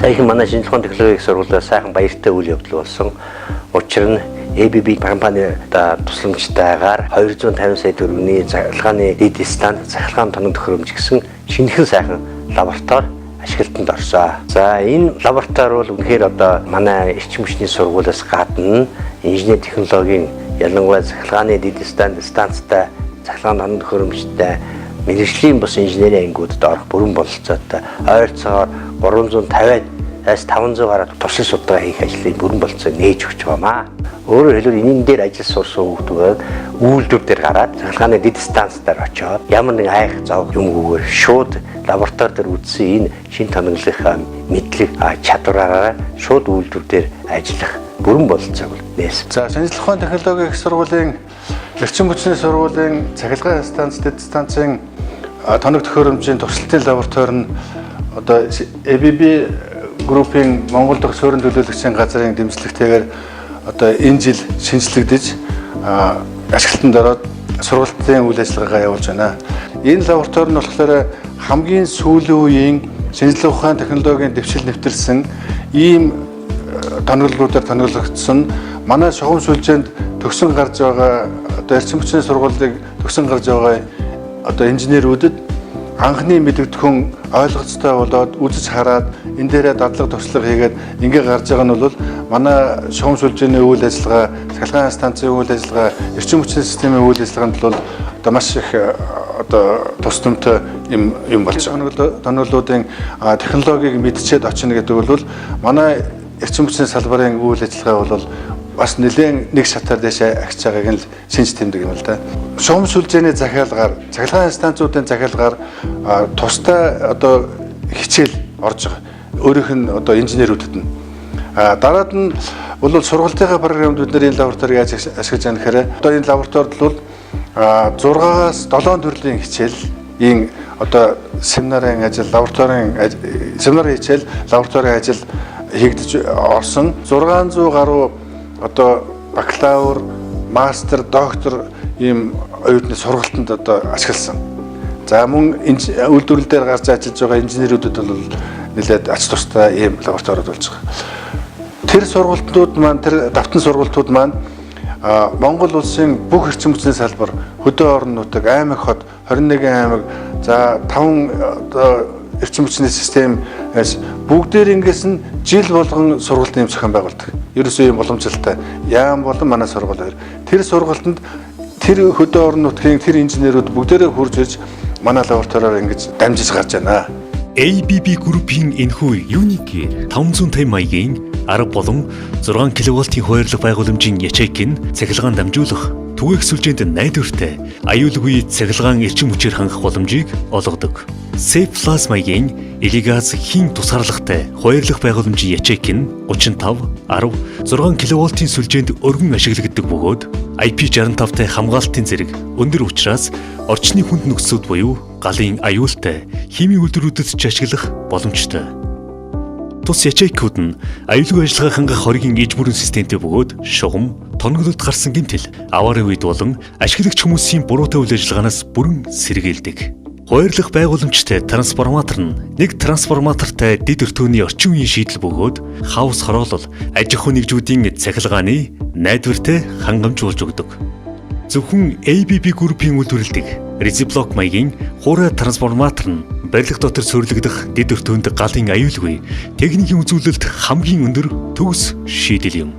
Саяхан манай шинжлэх ухааны технологийн сургуулиас сайхан баяртай үйл явдал болсон. Учир нь ABB компани тусламжтайгаар 250 сая төгрөгийн цахилгааны дэд станд цахилгаан тоног төхөөрөмж гэсэн шинэхэн сайхан лаборатори ашиглалтанд орсон. За энэ лаборатори бол үнэхээр одоо манай эрчим хүчний сургуулиас гадна инженер технологийн ялангуяа цахилгааны дэд станцтай цахилгаан тоног төхөөрөмжтэй мэргэжлийн бус инженерийн ангиудад орох бүрэн бололцоотой ойролцоогоор 350-аас 500 гаруй туршил судалгаа хийх ажлын бүрэн бололцоог нээж өгч байнаа. Өөрөөр хэлбэл энэ дээр ажил сурсан хүүхдүүд үйлдвэр дээр гараад цахилгааны дэд станцаар очоод ямар нэг айх зов юмгүйгээр шууд лаборатори дээр үзсэн энэ шин тоноглохын мэдлэг чадвараараа шууд үйлдвэр дээр ажиллах бүрэн бололцоог нээсэн. За шинжлэх ухааны технологийн их сургуулийн эрчим хүчний сургуулийн цахилгаан станц дэд станцын тоног төхөөрөмжийн туршилтын лаборатори нь одоо ABB группийн Монгол дахь суурин төлөөлөгчийн газрын дэмжлэгтэйгээр одоо энэ жил шинжлэгдэж ашиглалтанд ороод сургалтын үйл ажиллагаагаа явуулж байна. Энэ лаборатори нь болохоор хамгийн сүүлийн үеийн шинжлэх ухааны технологийн дэвшил нэвтэрсэн ийм тоноглолуудаар тоноглогдсон манай шугам сүлжээнд төгсөн гарч байгаа одоо эрчим хүчний сургуулийг төгсөн гарч байгаа одоо инженерүүдэд анхны мэдэгдэхүүн ойлгоцтой болоод үзэж хараад энэ дээрээ дадлага туршлага хийгээд ингээ гарч байгаа нь бол манай шугам сүлжээний үйл ажиллагаа, цахилгаан станцын үйл ажиллагаа, эрчим хүчний системийн үйл ажиллагаанд бол одоо маш их одоо тус томтой юм болж байгаа. Тоноглолуудын технологиг мэдчихэд очно гэдэг бол манай эрчим хүчний салбарын үйл ажиллагаа бол бас нэлээд нэг шатаар дэшээ агч байгааг нь шинж тэмдэг юм л да. Шугам сүлжээний захиалгаар, цахилгаан станцуудын захиалгаар тустай одоо хичээл орж байгаа. Өөрийнх нь одоо инженерүүдэд нь. Дараад нь бол сургалтынхаа програмд бид нэр энэ лабораторийг яаж ашиглаж байгаа гэхээр одоо энэ лабораторид бол 6-аас 7 төрлийн хичээлийн одоо семинарын ажил, лабораторийн семинарын хичээл, лабораторийн ажил хийгдэж орсон. 600 гаруй одоо бакалавр, мастер, доктор ийм оюутны сургалтанд одоо ашигласан. За мөн үйлдвэрлэл дээр гарч ажиллаж байгаа инженерүүдэд бол нэлээд ач тустай ийм лабораторид болж байгаа. Тэр сургалтууд маань, тэр давтан сургалтууд маань Монгол улсын бүх эрчим хүчний салбар, хөдөө орон нутаг, аймаг хот, 21 аймаг, за 5 одоо эрчим хүчний системээс бүгдээр ингээс нь жил болгон сургалтын юм зохион байгуулдаг. Ерөөсөө юм боломжтой. Яам болон манай сургуулиар. Тэр сургалтанд тэр хөдөө орон нутгийн тэр инженерүүд бүгдээрээ хурж ирж манай лабораториор ингэж дамжиж гарч байна. ABB группийн энэхүү юник 550 маягийн 10 болон 6 кВт-ийн хуваарлах байгууламжийн ячейкийг цахилгаан дамжуулах түгээх сүлжээнд найдвартай аюулгүй цахилгаан эрчим хүчээр хангах боломжийг олгодог. Safe Plus маягийн элегаз хийн тусгаарлагатай хуваарлах байгууламжийн ячейк нь 35, 10, 6 кВт-ийн сүлжээнд өргөн ашиглагддаг бөгөөд IP65-тай хамгаалтын зэрэг өндөр учраас орчны хүнд нөхцөлд буюу галын аюултай химийн үйлдвэрүүдэд ч ашиглах боломжтой. Тус ячейкүүд нь аюулгүй ажиллагаа хангах хоригийн иж бүрэн системтэй бөгөөд шугам, тоноглолд гарсан гэмтэл аваарын үед болон ашиглагч хүмүүсийн буруутай үйл ажиллагаанаас бүрэн сэргийлдэг. Хуваарлах байгууламжтай трансформатор нь нэг трансформатортай дэд өртөөний орчин үеийн шийдэл бөгөөд хаус хороолол аж ахуй нэгжүүдийн цахилгааны найдвартай хангамжуулж өгдөг. Зөвхөн ABB группийн үйлдвэрлэдэг Reziblok маягийн хуурай трансформатор нь барилга дотор суурилагдах дэд өртөөнд галын аюулгүй техникийн үзүүлэлт хамгийн өндөр төгс шийдэл юм.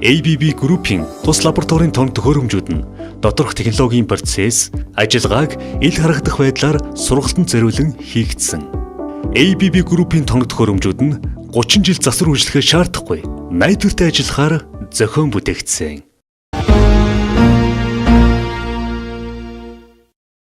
ABB группийн тус лабораторийн тоног төхөөрөмжүүд нь доторх технологийн процесс, ажиллагааг ил харагдах байдлаар сургалтанд зориулан хийгдсэн. ABB группийн тоног төхөөрөмжүүд нь 30 жил засвар үржилэхээ шаардахгүй найдвартай ажиллахаар зохион бүтээгдсэн.